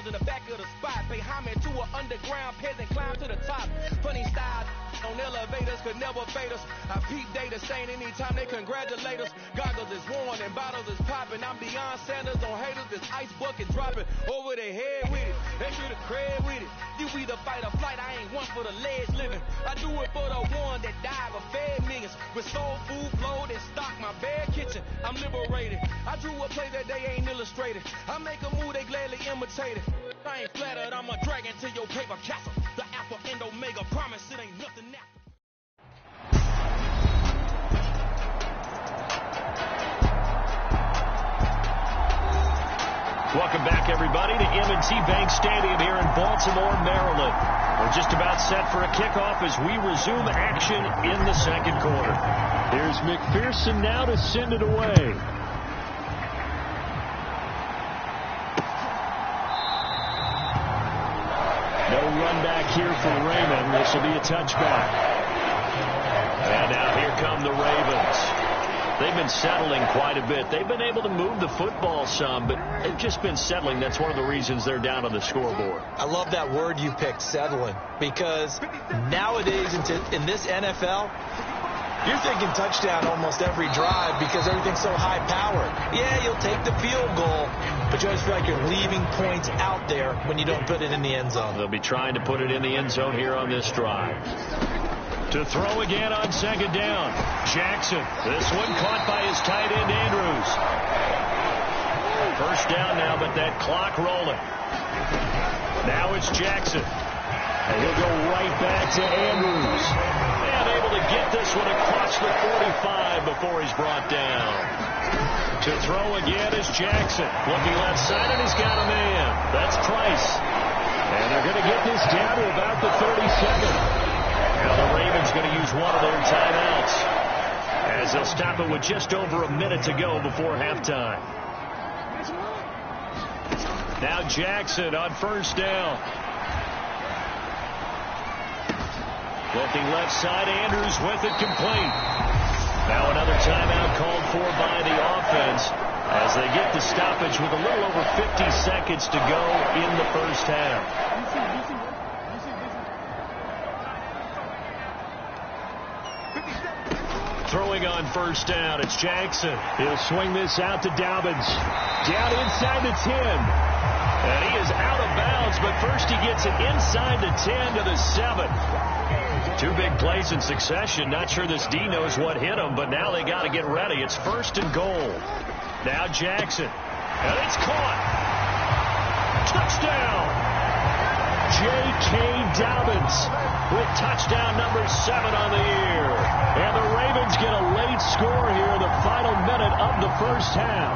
rounds in the back of the spot. Pay homage to an underground peasant, climb to the top. Funny style on elevators could never fade us. I peep data saying anytime they congratulate us. Goggles is worn and bottles is popping. I'm Deion Sanders on haters. This ice bucket dropping over their head with it. They should have cred with it. You either fight or flight. I ain't one for the ledge living. I do it for the one that died or fed millions. With soul food flowed and stock my bare kitchen. I'm liberated. I drew a play that they ain't illustrated. I make a move they gladly imitate it. I ain't flattered. I'm a dragon to your paper castle. The Alpha and Omega promise it ain't nothing now. Welcome back, everybody, to M&T Bank Stadium here in Baltimore, Maryland. We're just about set for a kickoff as we resume action in the second quarter. Here's McPherson now to send it away. No run back here for Raymond. This will be a touchback. And now here come the Ravens. They've been settling quite a bit. They've been able to move the football some, but they've just been settling. That's one of the reasons they're down on the scoreboard. I love that word you picked, settling, because nowadays in this NFL, you're thinking touchdown almost every drive because everything's so high-powered. Yeah, you'll take the field goal, but you always feel like you're leaving points out there when you don't put it in the end zone. They'll be trying to put it in the end zone here on this drive. To throw again on second down. Jackson. This one caught by his tight end, Andrews. First down now, but that clock rolling. Now it's Jackson. And he'll go right back to Andrews. And able to get this one across the 45 before he's brought down. To throw again is Jackson. Looking left side, and he's got a man. That's Price. And they're going to get this down to about the 37. Now the Ravens going to use one of their timeouts as they'll stop it with just over a minute to go before halftime. Now Jackson on first down. Looking left side, Andrews with it complete. Now another timeout called for by the offense as they get the stoppage with a little over 50 seconds to go in the first half. Throwing on first down, it's Jackson. He'll swing this out to Dobbins. Down inside the 10. And he is out of bounds, but first he gets it inside the 10 to the 7. Two big plays in succession. Not sure this D knows what hit him, but now they got to get ready. It's first and goal. Now Jackson. And it's caught. Touchdown. J.K. Dobbins with touchdown number 7 on the year. And the Ravens get a late score here in the final minute of the first half.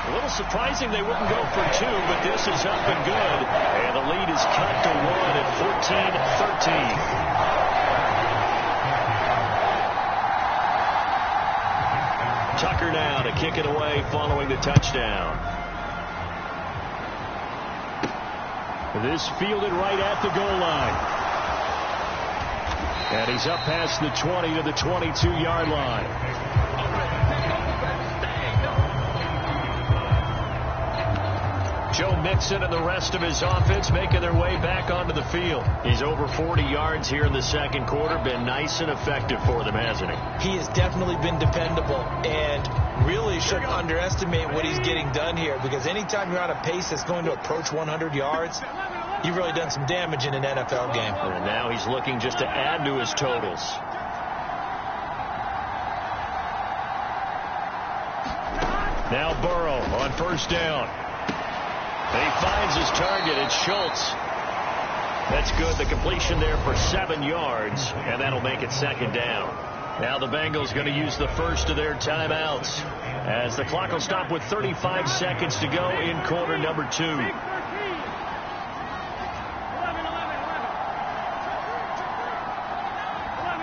A little surprising they wouldn't go for 2, but this is up and good. And the lead is cut to 1 at 14-13. Tucker now to kick it away following the touchdown. This fielded right at the goal line. And he's up past the 20 to the 22-yard line. Joe Mixon and the rest of his offense making their way back onto the field. He's over 40 yards here in the second quarter. Been nice and effective for them, hasn't he? He has definitely been dependable, and really shouldn't underestimate what he's getting done here, because anytime you're on a pace that's going to approach 100 yards, you've really done some damage in an NFL game. And now he's looking just to add to his totals. Now Burrow on first down. He finds his target. It's Schultz. That's good. The completion there for 7 yards, and that'll make it second down. Now the Bengals going to use the first of their timeouts as the clock will stop with 35 seconds to go in quarter number 2.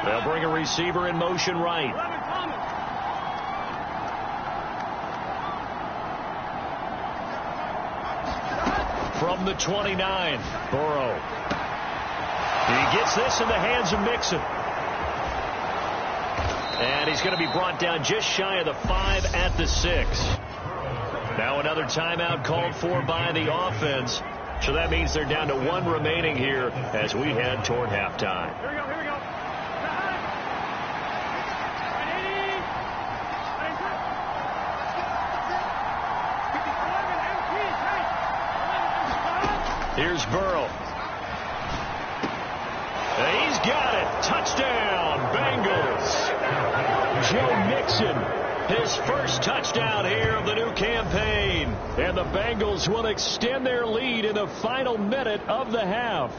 They'll bring a receiver in motion right. From the 29, Burrow. He gets this in the hands of Mixon. And he's going to be brought down just shy of the 5 at the 6. Now another timeout called for by the offense. So that means they're down to 1 remaining here as we head toward halftime. Here we go, here we go. Here's Burrow. He's got it. Touchdown, Bengals. Joe Mixon, his first touchdown here of the new campaign. And the Bengals will extend their lead in the final minute of the half.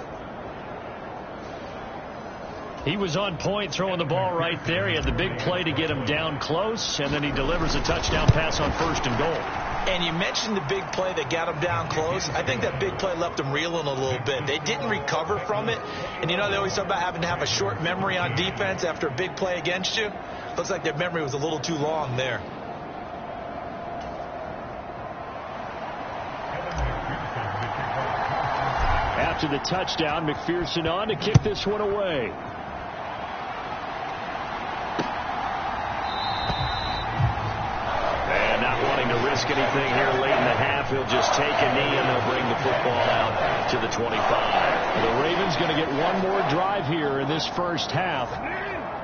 He was on point throwing the ball right there. He had the big play to get him down close, and then he delivers a touchdown pass on 1st and goal. And you mentioned the big play that got him down close. I think that big play left him reeling a little bit. They didn't recover from it. And, you know, they always talk about having to have a short memory on defense after a big play against you. Looks like their memory was a little too long there. After the touchdown, McPherson on to kick this one away. And not wanting to risk anything here late in the half, he'll just take a knee and they'll bring the football out to the 25. The Ravens going to get one more drive here in this first half.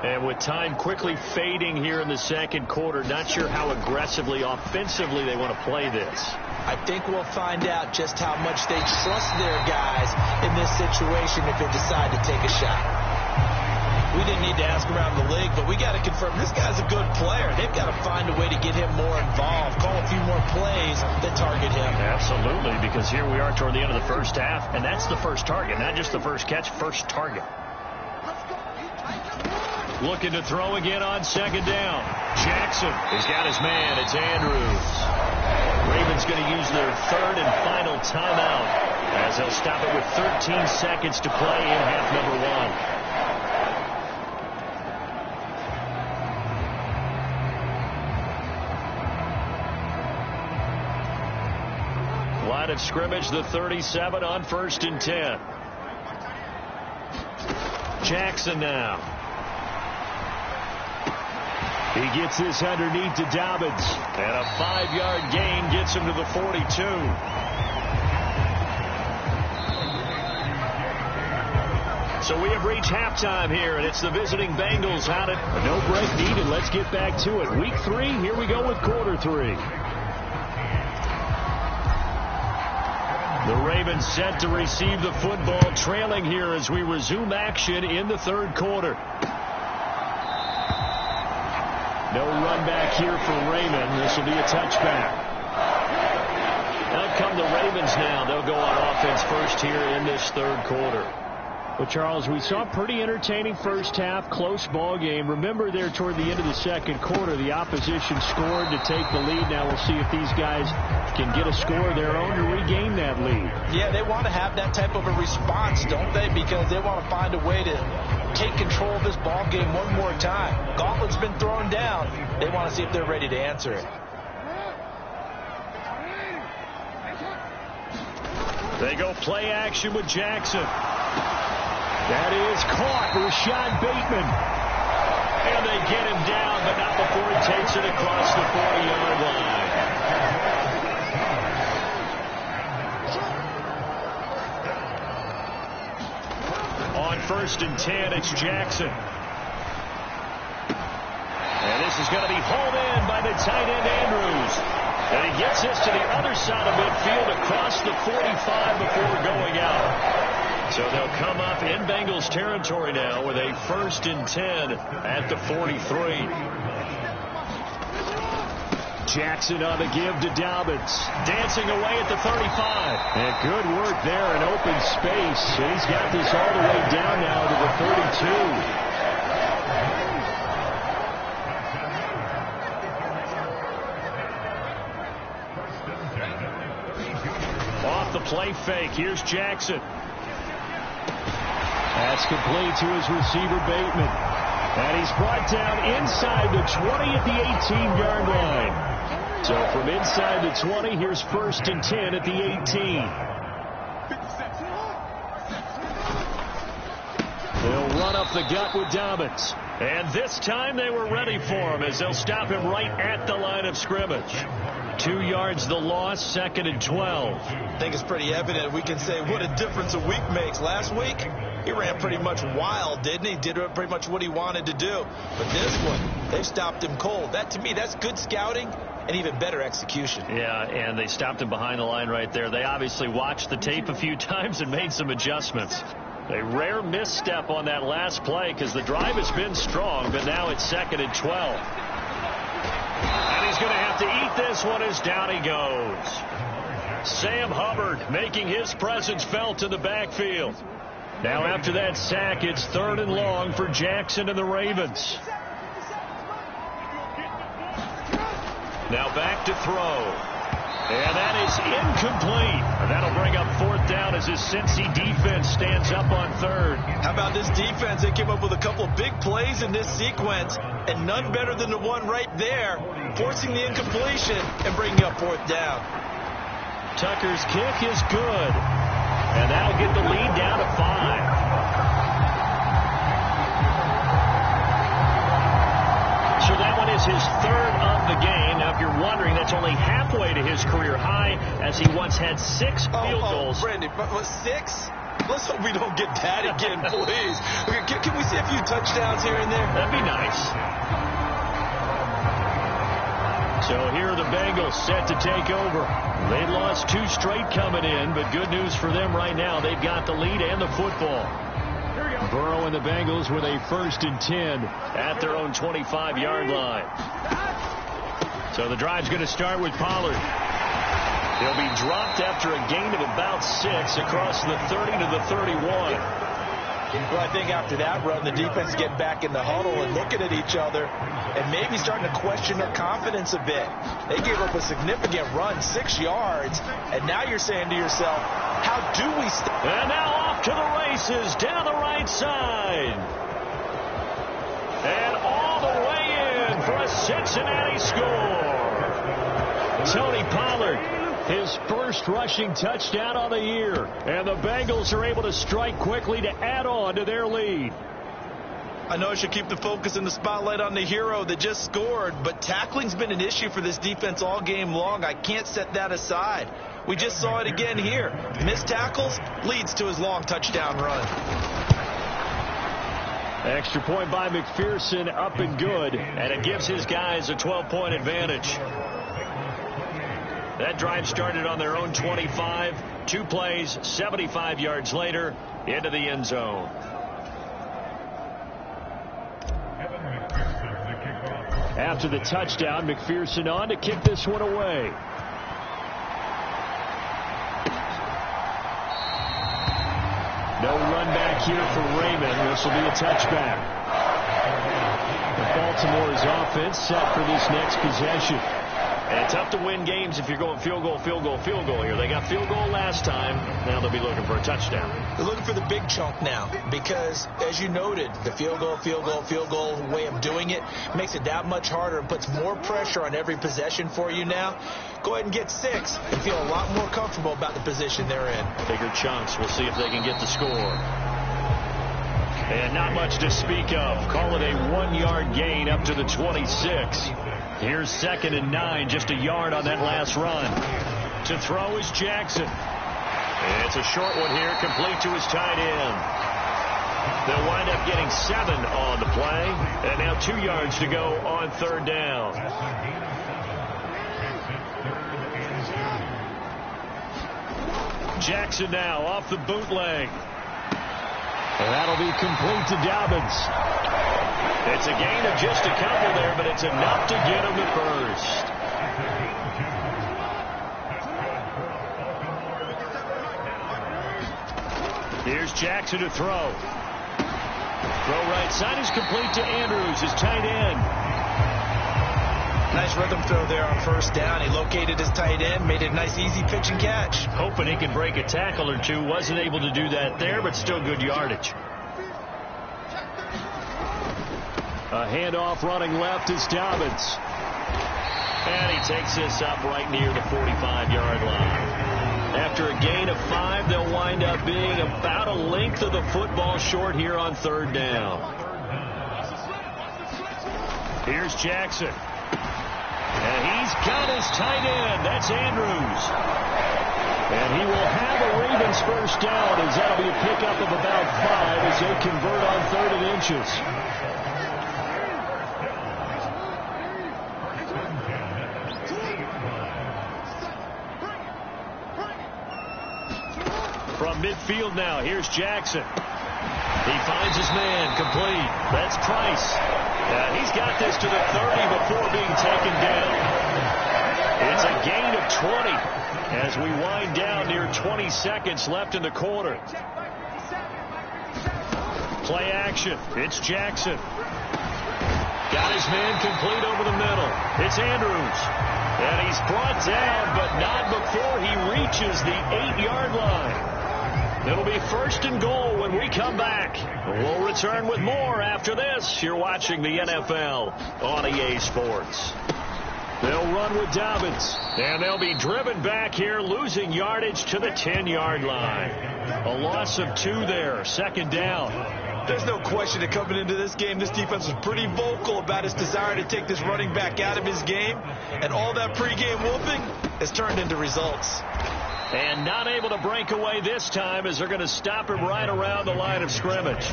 And with time quickly fading here in the second quarter, not sure how aggressively, offensively they want to play this. I think we'll find out just how much they trust their guys in this situation if they decide to take a shot. We didn't need to ask around the league, but we got to confirm this guy's a good player. They've got to find a way to get him more involved, call a few more plays that target him. Absolutely, because here we are toward the end of the first half, and that's the first target, not just the first catch, first target. Looking to throw again on 2nd down. Jackson, he's got his man. It's Andrews. Ravens going to use their 3rd and final timeout as they'll stop it with 13 seconds to play in half number 1. Line of scrimmage, the 37 on 1st and 10. Jackson now. He gets this underneath to Dobbins. And a 5-yard gain gets him to the 42. So we have reached halftime here, and it's the visiting Bengals out at no break needed. Let's get back to it. Week 3, here we go with quarter 3. The Ravens set to receive the football, trailing here as we resume action in the 3rd quarter. No run back here for Raymond. This will be a touchback. Out come the Ravens now. They'll go on offense first here in this 3rd quarter. Well, Charles, we saw a pretty entertaining first half, close ball game. Remember there toward the end of the 2nd quarter, the opposition scored to take the lead. Now we'll see if these guys can get a score of their own to regain that lead. Yeah, they want to have that type of a response, don't they? Because they want to find a way to take control of this ball game one more time. Gauntlet's been thrown down. They want to see if they're ready to answer it. They go play action with Jackson. That is caught. Rashad Bateman. And they get him down, but not before he takes it across the 40-yard line. On 1st and 10, it's Jackson. And this is going to be hauled in by the tight end, Andrews. And he gets this to the other side of midfield across the 45 before going out. So they'll come up in Bengals territory now with a 1st and 10 at the 43. Jackson on the give to Dobbins. Dancing away at the 35. And good work there in open space. And he's got this all the way down now to the 32. Off the play fake. Here's Jackson. That's complete to his receiver, Bateman. And he's brought down inside the 20 at the 18-yard line. So from inside the 20, here's 1st and 10 at the 18. They'll run up the gut with Dobbins. And this time they were ready for him as they'll stop him right at the line of scrimmage. 2 yards the loss, 2nd and 12. I think it's pretty evident. We can say what a difference a week makes. Last week, he ran pretty much wild, didn't he? Did pretty much what he wanted to do. But this one, they've stopped him cold. That, to me, that's good scouting and even better execution. Yeah, and they stopped him behind the line right there. They obviously watched the tape a few times and made some adjustments. A rare misstep on that last play because the drive has been strong, but now it's 2nd and 12. And he's going to have to eat this one as down he goes. Sam Hubbard making his presence felt in the backfield. Now after that sack, it's 3rd and long for Jackson and the Ravens. Now back to throw. And that is incomplete. That'll bring up 4th down as his Cincy defense stands up on 3rd. How about this defense? They came up with a couple of big plays in this sequence, and none better than the one right there, forcing the incompletion and bringing up 4th down. Tucker's kick is good, and that'll get the lead down to 5. So that one is his 3rd of the game. Now, if you're wondering, that's only halfway to his career high, as he once had 6 field goals. Brandon, but 6? Let's hope we don't get that again, please. Okay, can we see a few touchdowns here and there? That'd be nice. So here are the Bengals set to take over. They've lost 2 straight coming in, but good news for them right now. They've got the lead and the football. Burrow and the Bengals with a 1st and 10 at their own 25-yard line. So the drive's going to start with Pollard. He'll be dropped after a gain of about 6 across the 30 to the 31. Well, I think after that run, the defense is getting back in the huddle and looking at each other and maybe starting to question their confidence a bit. They gave up a significant run, 6 yards, and now you're saying to yourself, how do we stop? And now off to the races down the right side. And all the way in for a Cincinnati score. Tony Pollard, his first rushing touchdown of the year. And the Bengals are able to strike quickly to add on to their lead. I know I should keep the focus and the spotlight on the hero that just scored, but tackling's been an issue for this defense all game long. I can't set that aside. We just saw it again here. Missed tackles leads to his long touchdown run. Extra point by McPherson, up and good, and it gives his guys a 12-point advantage. That drive started on their own 25. 2 plays, 75 yards later, into the end zone. After the touchdown, McPherson on to kick this one away. No run back here for Raymond. This will be a touchback. Baltimore's offense set for this next possession. And it's tough to win games if you're going field goal, field goal, field goal here. They got field goal last time. Now they'll be looking for a touchdown. They're looking for the big chunk now because, as you noted, the field goal way of doing it makes it that much harder and puts more pressure on every possession for you now. Go ahead and get 6 and feel a lot more comfortable about the position they're in. Bigger chunks. We'll see if they can get the score. And not much to speak of. Call it a 1-yard gain up to the 26. Here's 2nd and 9, just a yard on that last run. To throw is Jackson. It's a short one here, complete to his tight end. They'll wind up getting 7 on the play, and now 2 yards to go on 3rd down. Jackson now off the bootleg. And that'll be complete to Dobbins. It's a gain of just a couple there, but it's enough to get him the first. Here's Jackson to throw. Throw right side is complete to Andrews, his tight end. Nice rhythm throw there on 1st down. He located his tight end, made it a nice easy pitch and catch. Hoping he could break a tackle or two. Wasn't able to do that there, but still good yardage. A handoff running left is Dobbins. And he takes this up right near the 45-yard line. After a gain of 5, they'll wind up being about a length of the football short here on 3rd down. Here's Jackson. And he's got his tight end. That's Andrews. And he will have a Ravens first down, as that'll be a pickup of about 5 as they convert on 3rd and inches. From midfield now, here's Jackson. He finds his man, complete. That's Price. He's got this to the 30 before being taken down. It's a gain of 20 as we wind down near 20 seconds left in the quarter. Play action. It's Jackson. Got his man complete over the middle. It's Andrews. And he's brought down, but not before he reaches the 8-yard line. It'll be 1st and goal when we come back. We'll return with more after this. You're watching the NFL on EA Sports. They'll run with Dobbins, and they'll be driven back here, losing yardage to the 10-yard line. A loss of 2 there, 2nd down. There's no question that coming into this game, this defense was pretty vocal about its desire to take this running back out of his game, and all that pregame whooping has turned into results. And not able to break away this time as they're going to stop him right around the line of scrimmage.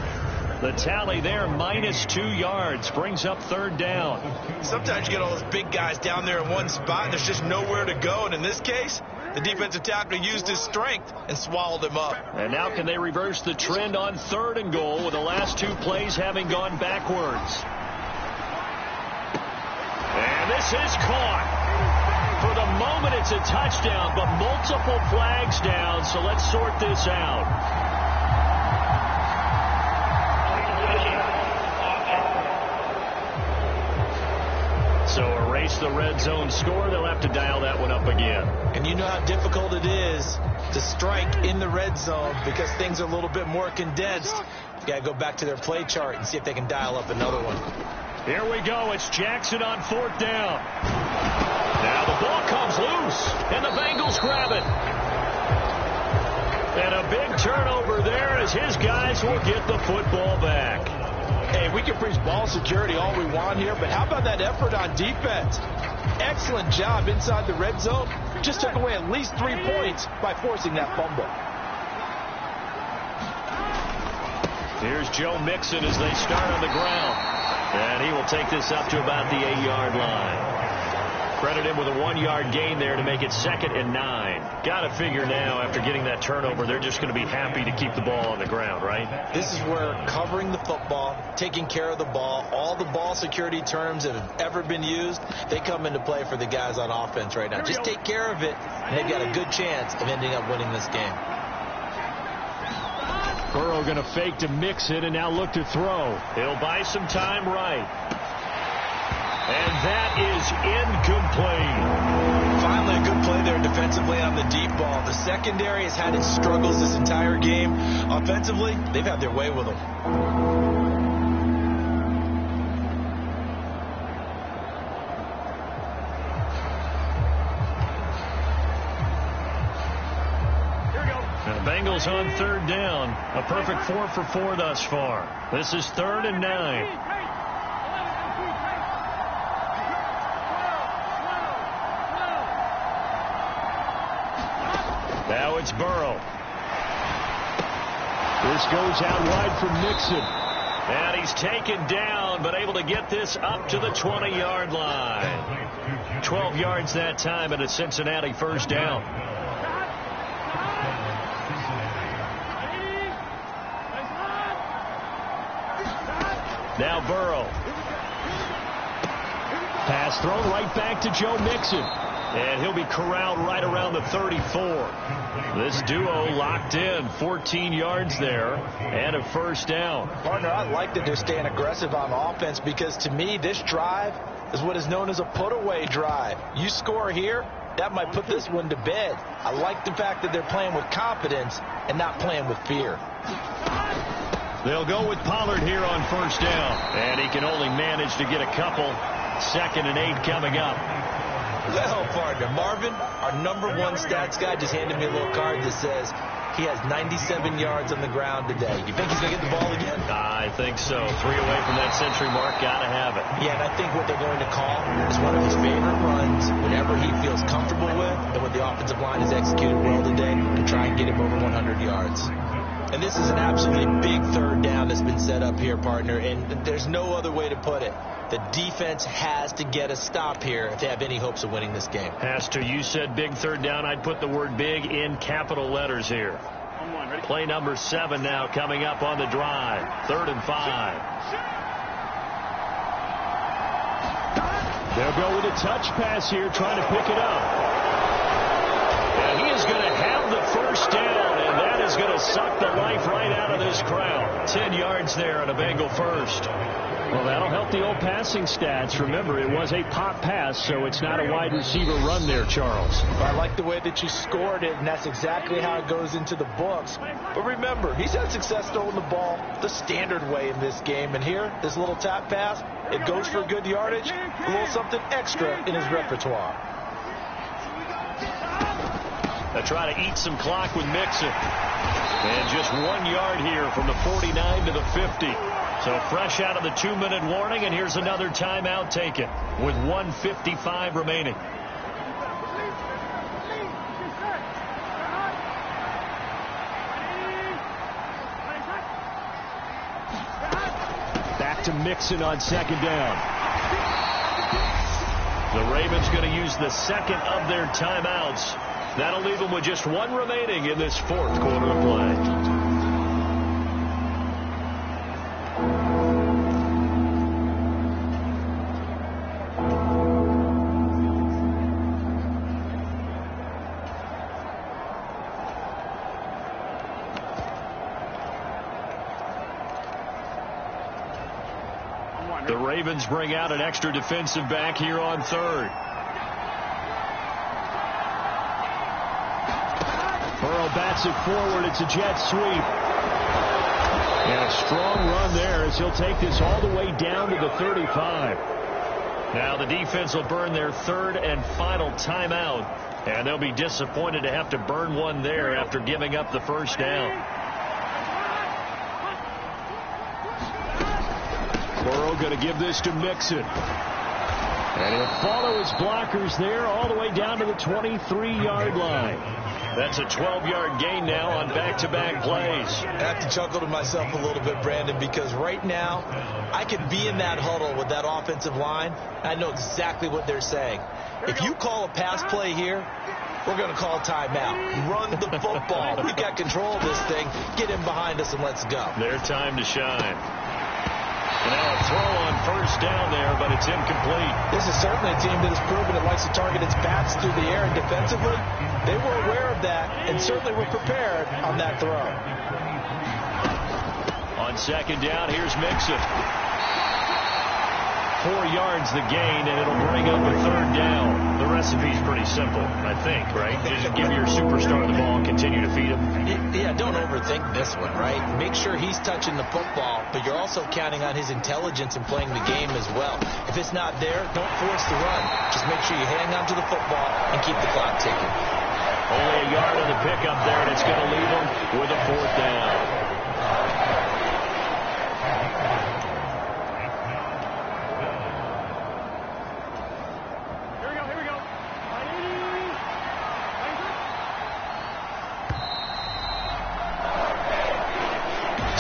The tally there, -2 yards, brings up 3rd down. Sometimes you get all those big guys down there in one spot, and there's just nowhere to go. And in this case, the defensive tackle used his strength and swallowed him up. And now can they reverse the trend on 3rd and goal with the last 2 plays having gone backwards? And this is caught. For the moment, it's a touchdown, but multiple flags down, so let's sort this out. So erase the red zone score. They'll have to dial that one up again. And you know how difficult it is to strike in the red zone because things are a little bit more condensed. You got to go back to their play chart and see if they can dial up another one. Here we go. It's Jackson on 4th down. Now the ball comes loose, and the Bengals grab it. And a big turnover there as his guys will get the football back. Hey, we can preach ball security all we want here, but how about that effort on defense? Excellent job inside the red zone. Just took away at least 3 points by forcing that fumble. Here's Joe Mixon as they start on the ground. And he will take this up to about the 8-yard line. Credit him with a 1-yard gain there to make it 2nd and 9. Got to figure now, after getting that turnover, they're just going to be happy to keep the ball on the ground, right? This is where covering the football, taking care of the ball, all the ball security terms that have ever been used, they come into play for the guys on offense right now. Just take care of it, and they've got a good chance of ending up winning this game. Burrow going to fake to Mixon and now look to throw. He'll buy some time right. And that is incomplete. Finally a good play there defensively on the deep ball. The secondary has had its struggles this entire game. Offensively, they've had their way with them. Bengals on 3rd down. A perfect 4 for 4 thus far. This is 3rd and 9. Now it's Burrow. This goes out wide for Mixon. And he's taken down, but able to get this up to the 20-yard line. 12 yards that time and a Cincinnati first down. Now Burrow. Pass thrown right back to Joe Mixon. And he'll be corralled right around the 34. This duo locked in, 14 yards there, and a first down. Partner, I like that they're staying aggressive on offense because to me, this drive is what is known as a put-away drive. You score here, that might put this one to bed. I like the fact that they're playing with confidence and not playing with fear. They'll go with Pollard here on first down, and he can only manage to get a couple. 2nd and 8 coming up. Well, partner, Marvin, our #1 stats guy, just handed me a little card that says He has 97 yards on the ground today. You think he's going to get the ball again? I think so. 3 away from that century mark. Got to have it. Yeah, and I think what they're going to call is one of his favorite runs whenever he feels comfortable with and when the offensive line has executed well today to try and get him over 100 yards. And this is an absolutely big third down that's been set up here, partner, and there's no other way to put it. The defense has to get a stop here if they have any hopes of winning this game. Has to. You said big third down. I'd put the word big in capital letters here. Play number 7 now coming up on the drive. 3rd and 5. They'll go with a touch pass here, trying to pick it up. And he is going to have the first down, and that is going to suck the life right out of this crowd. 10 yards there on a Bengal first. Well, that'll help the old passing stats. Remember, it was a pop pass, so it's not a wide receiver run there, Charles. I like the way that you scored it, and that's exactly how it goes into the books. But remember, he's had success throwing the ball the standard way in this game. And here, this little tap pass, it goes for good yardage, a little something extra in his repertoire. They try to eat some clock with Mixon. And just 1 yard here from the 49 to the 50. So fresh out of the 2-minute warning, and here's another timeout taken with 1:55 remaining. Back to Mixon on 2nd down. The Ravens going to use the second of their timeouts. That'll leave them with just 1 remaining in this 4th quarter of play. The Ravens bring out an extra defensive back here on 3rd. Burrow bats it forward. It's a jet sweep. And a strong run there as he'll take this all the way down to the 35. Now the defense will burn their 3rd and final timeout. And they'll be disappointed to have to burn one there after giving up the first down. Burrow going to give this to Mixon. And he'll follow his blockers there all the way down to the 23-yard line. That's a 12-yard gain now on back-to-back plays. I have to chuckle to myself a little bit, Brandon, because right now I could be in that huddle with that offensive line. I know exactly what they're saying. If you call a pass play here, we're going to call a timeout. Run the football. We've got control of this thing. Get him behind us and let's go. Their time to shine. Now a throw on first down there, but it's incomplete. This is certainly a team that has proven it likes to target its backs through the air, and defensively, they were aware of that and certainly were prepared on that throw. On 2nd down, here's Mixon. 4 yards the gain, and it'll bring up a 3rd down. The recipe's pretty simple, I think, right? Just give your superstar the ball and continue to feed him. Yeah, don't overthink this one, right? Make sure he's touching the football, but you're also counting on his intelligence in playing the game as well. If it's not there, don't force the run. Just make sure you hang on to the football and keep the clock ticking. Only a yard on the pickup there, and it's going to leave him with a 4th down.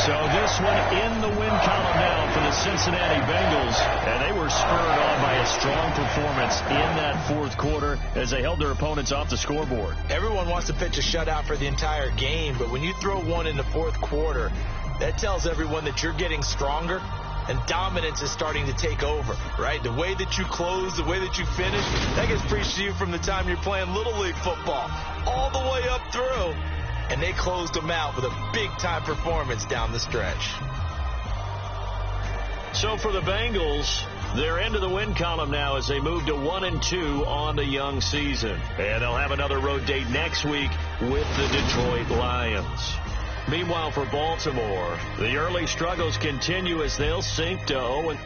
So this one in the win column now for the Cincinnati Bengals. And they were spurred on by a strong performance in that 4th quarter as they held their opponents off the scoreboard. Everyone wants to pitch a shutout for the entire game, but when you throw one in the 4th quarter, that tells everyone that you're getting stronger and dominance is starting to take over, right? The way that you close, the way that you finish, that gets preached to you from the time you're playing Little League football all the way up through. And they closed them out with a big-time performance down the stretch. So for the Bengals, they're into the win column now as they move to 1-2 on the young season. And they'll have another road date next week with the Detroit Lions. Meanwhile, for Baltimore, the early struggles continue as they'll sink to 0-3.